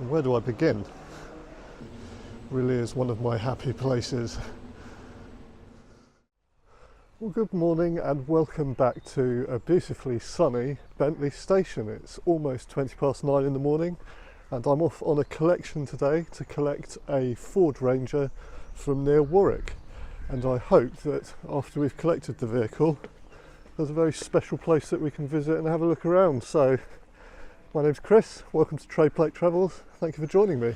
Where do I begin? Really is one of my happy places. Well, good morning and welcome back to a beautifully sunny Bentley station. It's almost 9:20 in the morning and I'm off on a collection today to collect a Ford Ranger from near Warwick. And I hope that after we've collected the vehicle, there's a very special place that we can visit and have a look around. So, my name's Chris, welcome to Trade Plate Travels. Thank you for joining me.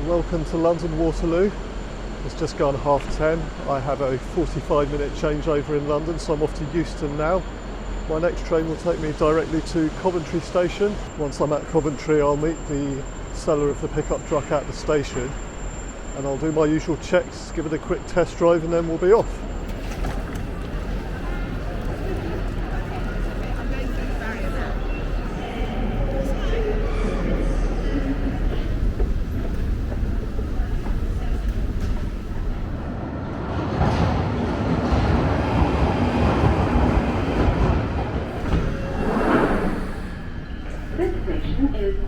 Welcome to London Waterloo. It's just gone 10:30. I have a 45-minute changeover in London, so I'm off to Euston now. My next train will take me directly to Coventry station. Once I'm at Coventry, I'll meet the seller of the pickup truck at the station and I'll do my usual checks, give it a quick test drive and then we'll be off.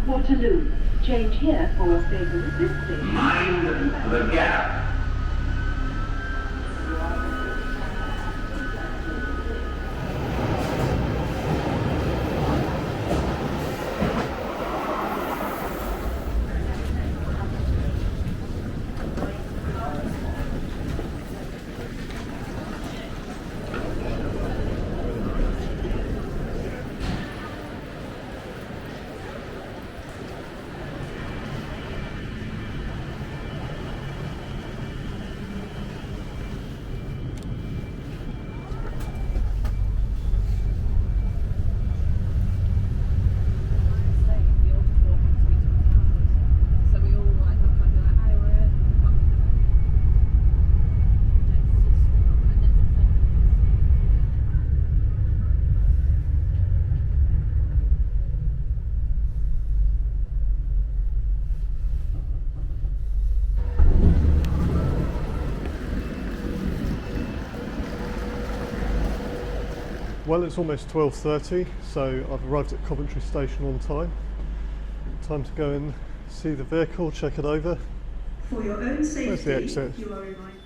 Waterloo. Change here for stations. This station. Mind the gap. Well, it's almost 12:30, so I've arrived at Coventry station on time. Time to go and see the vehicle, check it over. For your own safety, where's the exit? You are reminded.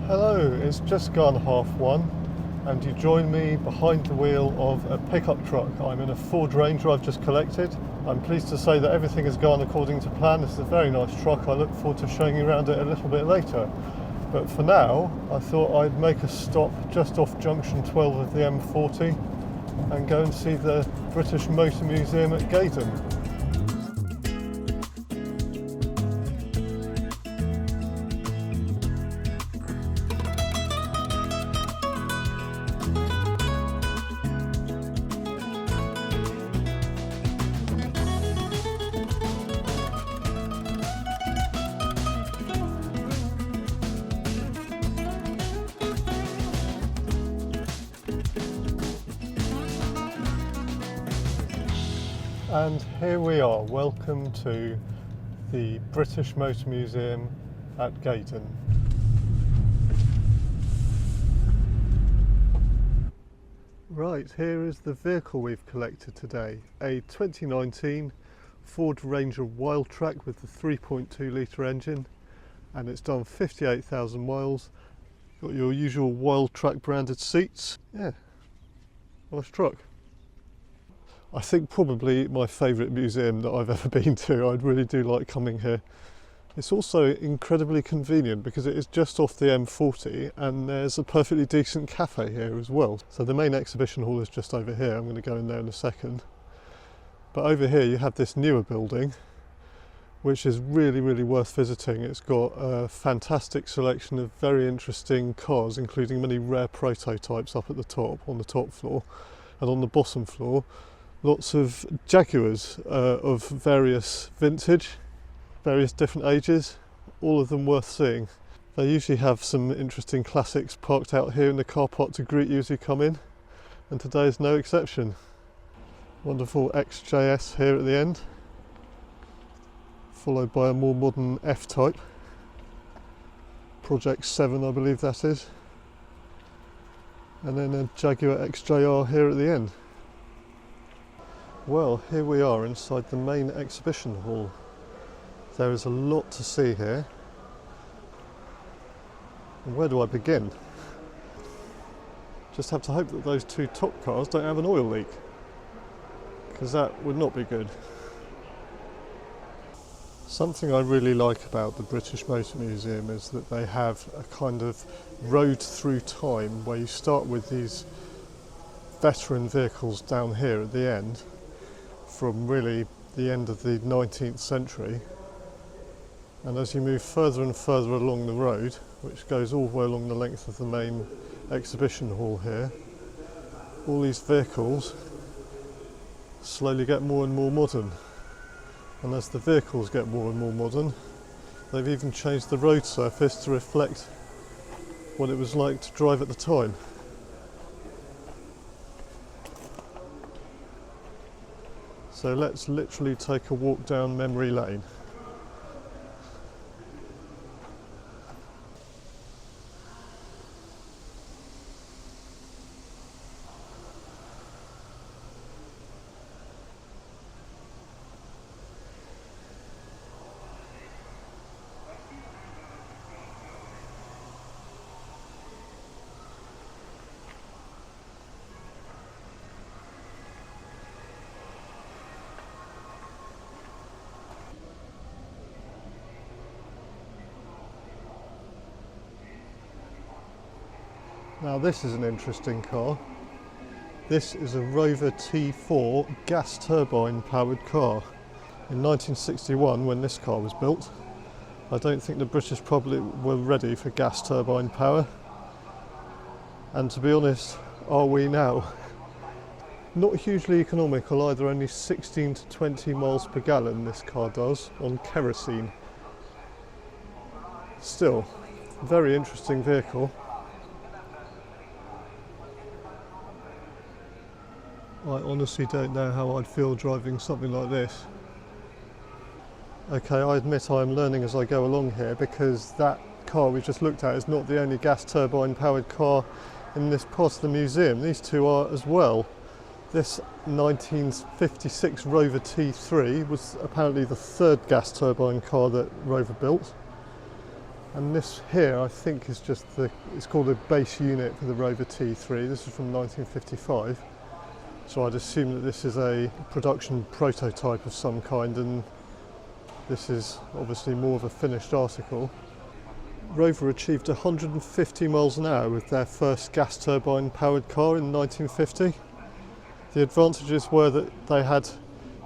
Hello, it's just gone 1:30 and you join me behind the wheel of a pickup truck. I'm in a Ford Ranger I've just collected. I'm pleased to say that everything has gone according to plan. This is a very nice truck. I look forward to showing you around it a little bit later. But for now, I thought I'd make a stop just off junction 12 of the M40 and go and see the British Motor Museum at Gaydon. And here we are, welcome to the British Motor Museum at Gaydon. Right, here is the vehicle we've collected today, a 2019 Ford Ranger Wildtrak with the 3.2 litre engine, and it's done 58,000 miles. Got your usual Wildtrak branded seats. Yeah, nice truck. I think probably my favourite museum that I've ever been to. I really do like coming here. It's also incredibly convenient because it is just off the M40 and there's a perfectly decent cafe here as well. So the main exhibition hall is just over here. I'm going to go in there in a second. But over here you have this newer building which is really worth visiting. It's got a fantastic selection of very interesting cars, including many rare prototypes up at the top, on the top floor, and on the bottom floor lots of Jaguars of various vintage, various different ages, all of them worth seeing. They usually have some interesting classics parked out here in the car park to greet you as you come in. and today is no exception. Wonderful XJS here at the end, followed by a more modern F-Type, Project 7 I believe that is, and then a Jaguar XJR here at the end. Well, here we are inside the main exhibition hall. There is a lot to see here. And where do I begin? Just have to hope that those two top cars don't have an oil leak, because that would not be good. Something I really like about the British Motor Museum is that they have a kind of road through time where you start with these veteran vehicles down here at the end, from really the end of the 19th century, and as you move further and further along the road, which goes all the way along the length of the main exhibition hall here, all these vehicles slowly get more and more modern. And as the vehicles get more and more modern, they've even changed the road surface to reflect what it was like to drive at the time. So let's literally take a walk down memory lane. Now this is an interesting car. This is a Rover T4 gas turbine powered car. In 1961, when this car was built, I don't think the British public were ready for gas turbine power. And to be honest, are we now? Not hugely economical either, only 16 to 20 miles per gallon this car does on kerosene. Still, very interesting vehicle. I honestly don't know how I'd feel driving something like this. Okay, I admit I'm learning as I go along here, because that car we just looked at is not the only gas turbine powered car in this part of the museum. These two are as well. This 1956 Rover T3 was apparently the third gas turbine car that Rover built. And this here I think is just it's called a base unit for the Rover T3. This is from 1955. So I'd assume that this is a production prototype of some kind, and this is obviously more of a finished article. Rover achieved 150 miles an hour with their first gas turbine powered car in 1950. The advantages were that they had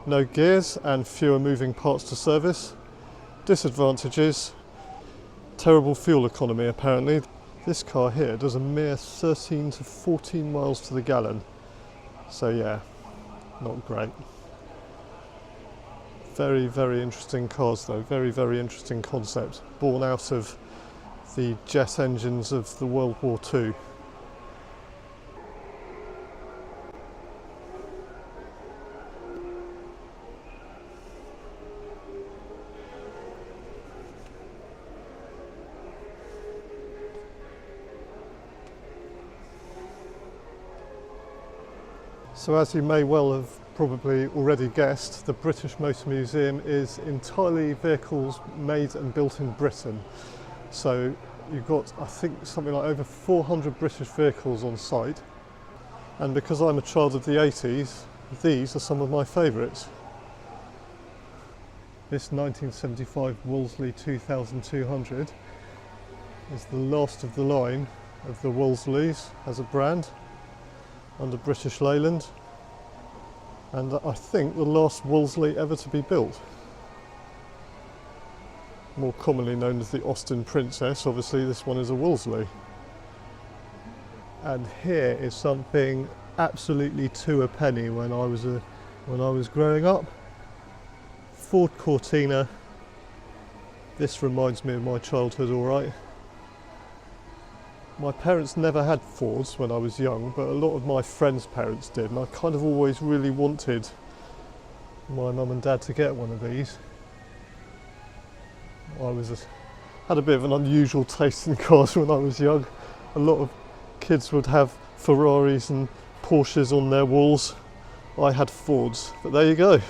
no gears and fewer moving parts to service. Disadvantages: terrible fuel economy apparently. This car here does a mere 13 to 14 miles to the gallon. So yeah, not great. Very, very interesting cars though, very, very interesting concept, born out of the jet engines of the World War II. So as you may well have probably already guessed, the British Motor Museum is entirely vehicles made and built in Britain. So you've got, I think, something like over 400 British vehicles on site. And because I'm a child of the 80s, these are some of my favourites. This 1975 Wolseley 2200 is the last of the line of the Wolseleys as a brand under British Leyland, and I think the last Wolseley ever to be built. More commonly known as the Austin Princess, obviously this one is a Wolseley. And here is something absolutely to a penny when I was growing up. Ford Cortina. This reminds me of my childhood, all right. My parents never had Fords when I was young, but a lot of my friends' parents did, and I kind of always really wanted my mum and dad to get one of these. Had a bit of an unusual taste in cars when I was young. A lot of kids would have Ferraris and Porsches on their walls. I had Fords, but there you go.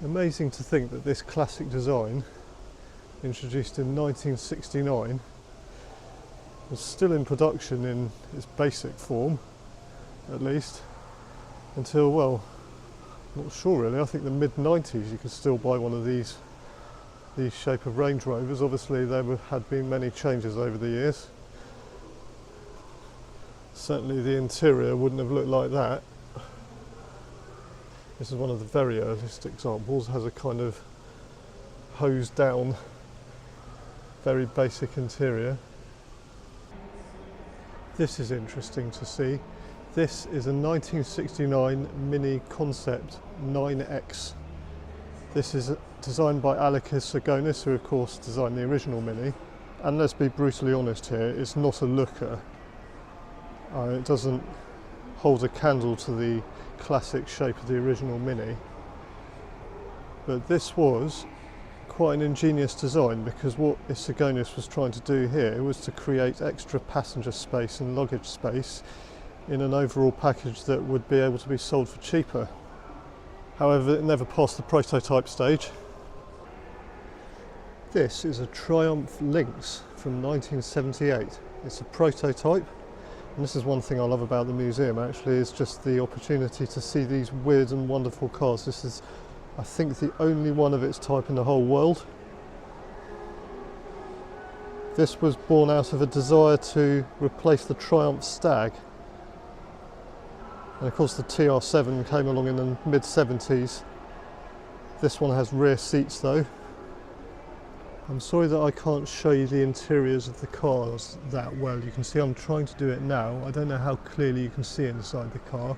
Amazing to think that this classic design, introduced in 1969, was still in production in its basic form, at least, until, well, not sure really, I think the mid-90s you could still buy one of these shape of Range Rovers. Obviously there had been many changes over the years. Certainly the interior wouldn't have looked like that. This is one of the very earliest examples. It has a kind of hosed down, very basic interior. This is interesting to see. This is a 1969 Mini Concept 9X. This is designed by Alekis Sagonis, who of course designed the original Mini. And let's be brutally honest here, it's not a looker. It doesn't hold a candle to the classic shape of the original Mini. But this was quite an ingenious design, because what Sagonis was trying to do here was to create extra passenger space and luggage space in an overall package that would be able to be sold for cheaper. However, it never passed the prototype stage. This is a Triumph Lynx from 1978. It's a prototype, and this is one thing I love about the museum actually, is just the opportunity to see these weird and wonderful cars. This is, I think, the only one of its type in the whole world. This was born out of a desire to replace the Triumph Stag. And of course the TR7 came along in the mid-70s. This one has rear seats though. I'm sorry that I can't show you the interiors of the cars that well. You can see I'm trying to do it now. I don't know how clearly you can see inside the car,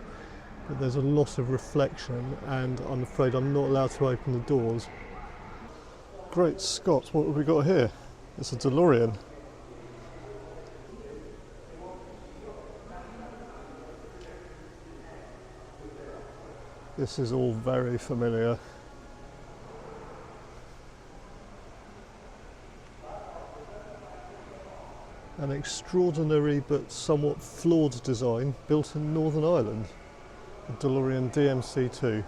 but there's a lot of reflection and I'm afraid I'm not allowed to open the doors. Great Scott, what have we got here? It's a DeLorean. This is all very familiar. An extraordinary but somewhat flawed design built in Northern Ireland, the DeLorean DMC2.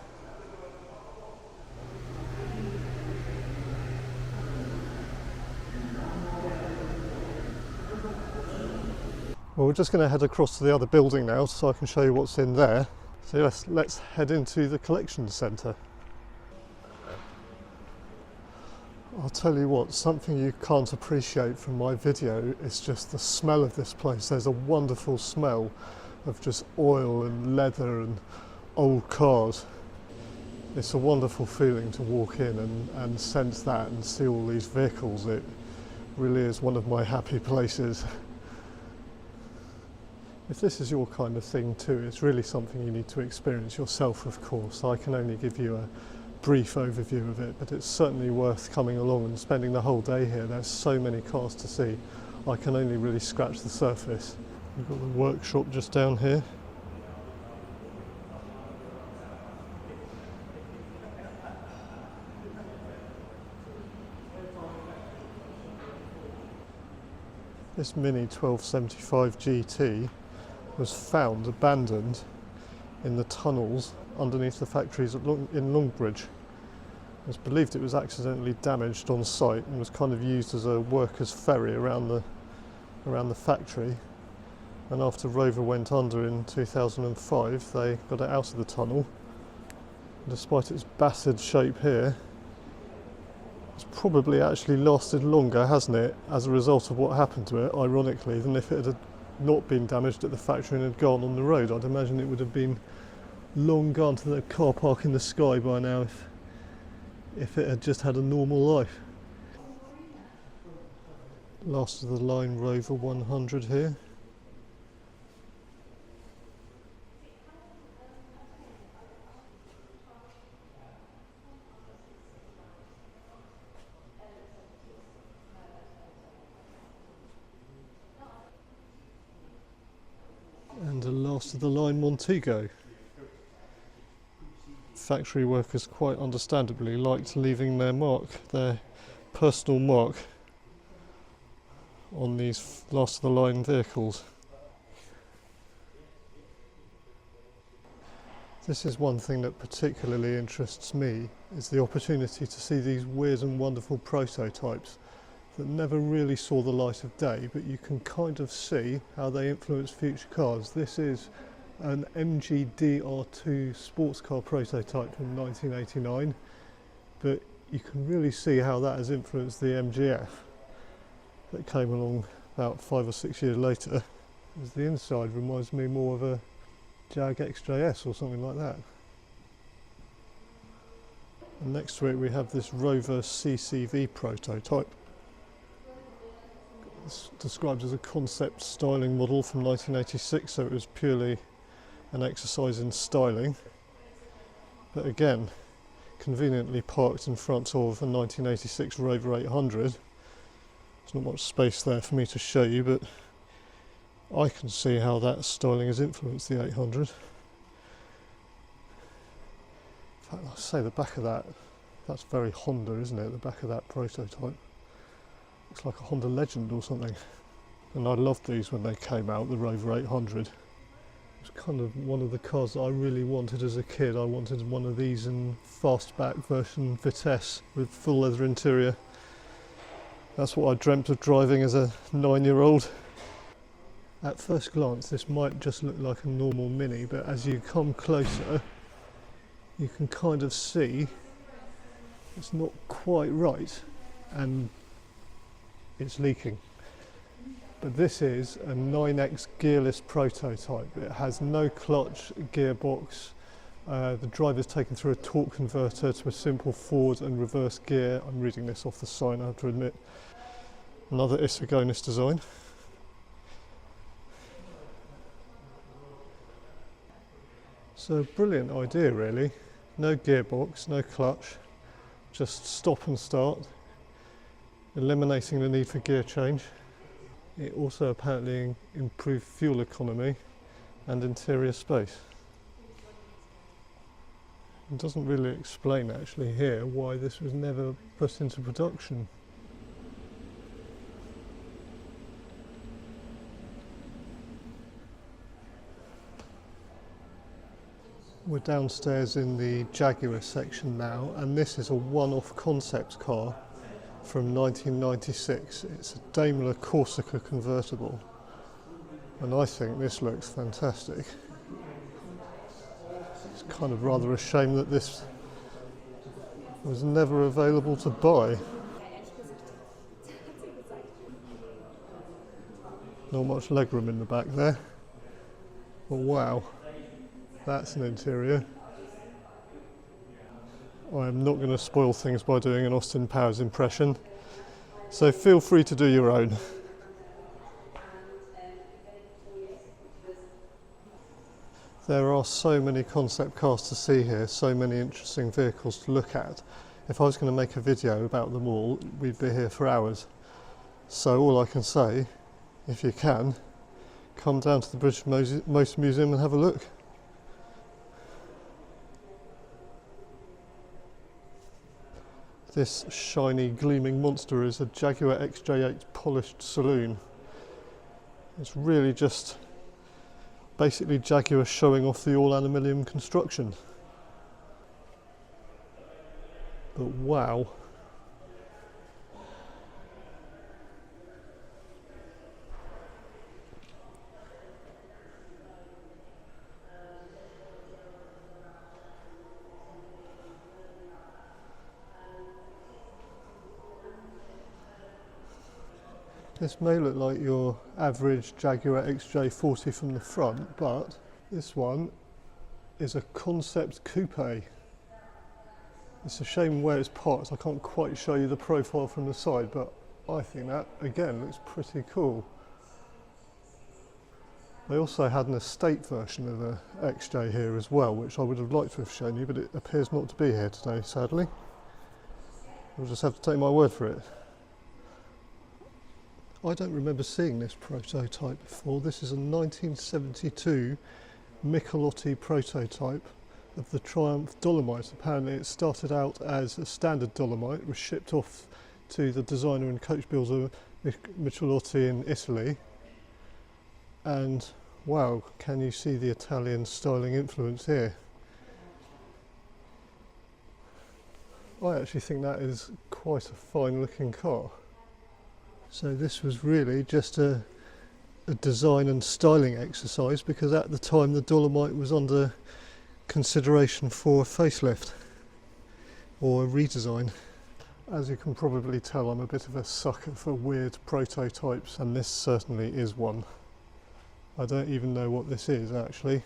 Well, we're just going to head across to the other building now so I can show you what's in there. So let's head into the collection centre. I'll tell you what, something you can't appreciate from my video is just the smell of this place. There's a wonderful smell of just oil and leather and old cars. It's a wonderful feeling to walk in and sense that and see all these vehicles. It really is one of my happy places. If this is your kind of thing too, it's really something you need to experience yourself, of course. I can only give you a brief overview of it, but it's certainly worth coming along and spending the whole day here. There's so many cars to see. I can only really scratch the surface. We've got the workshop just down here. This Mini 1275 GT was found abandoned in the tunnels underneath the factories in Longbridge. It's believed it was accidentally damaged on site and was kind of used as a workers' ferry around the factory. And after Rover went under in 2005, they got it out of the tunnel. Despite its battered shape here, it's probably actually lasted longer, hasn't it, as a result of what happened to it, ironically, than if it had not been damaged at the factory and had gone on the road. I'd imagine it would have been long gone to the car park in the sky by now if it had just had a normal life. Last of the line Rover 100 here. last of the line Montego. Factory workers quite understandably liked leaving their mark, their personal mark, on these last of the line vehicles. This is one thing that particularly interests me, is the opportunity to see these weird and wonderful prototypes that never really saw the light of day, but you can kind of see how they influence future cars. This is an MG DR2 sports car prototype from 1989, but you can really see how that has influenced the MGF that came along about 5 or 6 years later. As the inside reminds me more of a Jag XJS or something like that. And next to it we have this Rover CCV prototype. It's described as a concept styling model from 1986, so it was purely an exercise in styling. But again, conveniently parked in front of a 1986 Rover 800. There's not much space there for me to show you, but I can see how that styling has influenced the 800. In fact, I'll say the back of that's very Honda, isn't it? The back of that prototype. Looks like a Honda Legend or something. And I loved these when they came out, the Rover 800. It was kind of one of the cars that I really wanted as a kid. I wanted one of these in fastback version Vitesse with full leather interior. That's what I dreamt of driving as a 9-year-old. At first glance this might just look like a normal Mini, but as you come closer you can kind of see it's not quite right and it's leaking. But this is a 9X gearless prototype. It has no clutch, gearbox. The driver's taken through a torque converter to a simple forward and reverse gear. I'm reading this off the sign, I have to admit. Another Isagonis design. So brilliant idea really. No gearbox, no clutch, just stop and start, eliminating the need for gear change. It also apparently improved fuel economy and interior space. It doesn't really explain actually here why this was never put into production. We're downstairs in the Jaguar section now, and this is a one-off concept car from 1996. It's a Daimler Corsica convertible, and I think this looks fantastic. It's kind of rather a shame that this was never available to buy. Not much legroom in the back there, but wow. That's an interior. I am not going to spoil things by doing an Austin Powers impression, so feel free to do your own. There are so many concept cars to see here, so many interesting vehicles to look at. If I was going to make a video about them all, we'd be here for hours. So all I can say, if you can, come down to the British Motor Museum and have a look. This shiny, gleaming monster is a Jaguar XJ8 polished saloon. It's really just basically Jaguar showing off the all-aluminium construction. But wow. This may look like your average Jaguar XJ40 from the front, but this one is a concept coupe. It's a shame where it's parked, I can't quite show you the profile from the side, but I think that, again, looks pretty cool. They also had an estate version of the XJ here as well, which I would have liked to have shown you, but it appears not to be here today, sadly. You'll just have to take my word for it. I don't remember seeing this prototype before. This is a 1972 Michelotti prototype of the Triumph Dolomite. Apparently it started out as a standard Dolomite, was shipped off to the designer and coach builder Michelotti in Italy, and wow, can you see the Italian styling influence here? I actually think that is quite a fine looking car. So this was really just a design and styling exercise, because at the time the Dolomite was under consideration for a facelift or a redesign. As you can probably tell, I'm a bit of a sucker for weird prototypes, and this certainly is one. I don't even know what this is actually.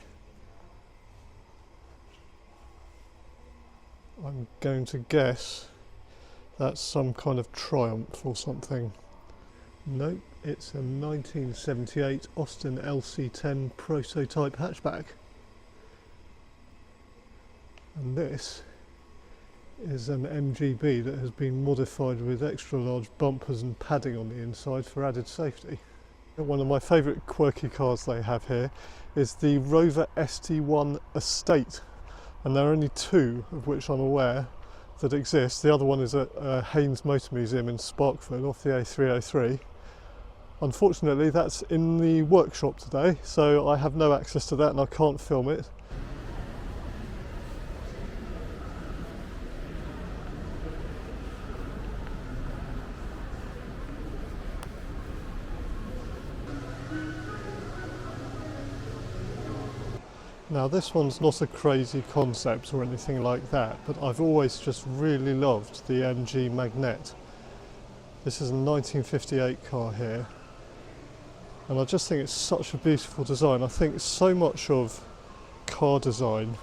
I'm going to guess that's some kind of Triumph or something. Nope, it's a 1978 Austin LC10 prototype hatchback. And this is an MGB that has been modified with extra large bumpers and padding on the inside for added safety. One of my favourite quirky cars they have here is the Rover ST1 Estate, and there are only two of which I'm aware that exist. The other one is at Haynes Motor Museum in Sparkford off the A303. Unfortunately that's in the workshop today, so I have no access to that and I can't film it. Now this one's not a crazy concept or anything like that, but I've always just really loved the MG Magnet. This is a 1958 car here, and I just think it's such a beautiful design. I think so much of car design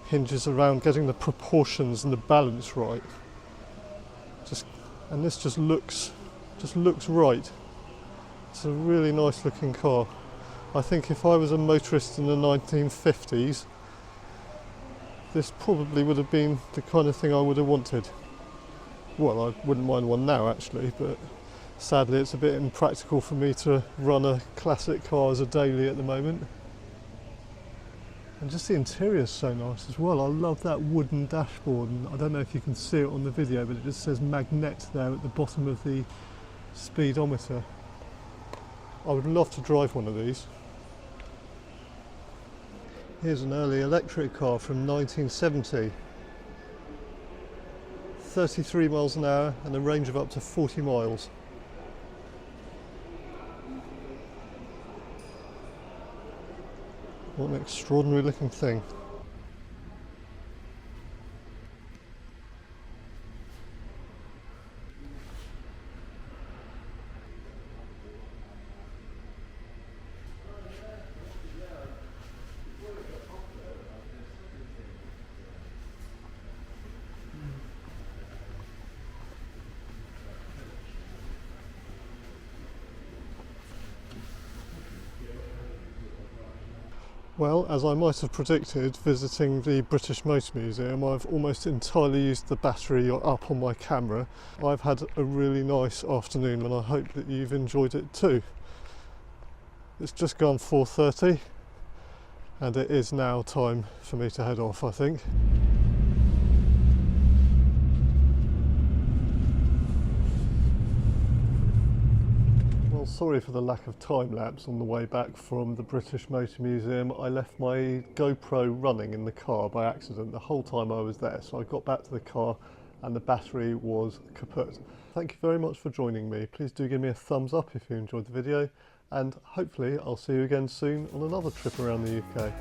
hinges around getting the proportions and the balance right. And this just looks right. It's a really nice looking car. I think if I was a motorist in the 1950s, this probably would have been the kind of thing I would have wanted. Well, I wouldn't mind one now actually, but sadly it's a bit impractical for me to run a classic car as a daily at the moment. And just the interior is so nice as well. I love that wooden dashboard, and I don't know if you can see it on the video, but it just says Magnet there at the bottom of the speedometer. I would love to drive one of these. Here's an early electric car from 1970. 33 miles an hour and a range of up to 40 miles. What an extraordinary looking thing. Well, as I might have predicted, visiting the British Motor Museum, I've almost entirely used the battery up on my camera. I've had a really nice afternoon and I hope that you've enjoyed it too. It's just gone 4:30 and it is now time for me to head off, I think. Well, sorry for the lack of time lapse on the way back from the British Motor Museum. I left my GoPro running in the car by accident the whole time I was there, so I got back to the car and the battery was kaput. Thank you very much for joining me. Please do give me a thumbs up if you enjoyed the video, and hopefully I'll see you again soon on another trip around the UK.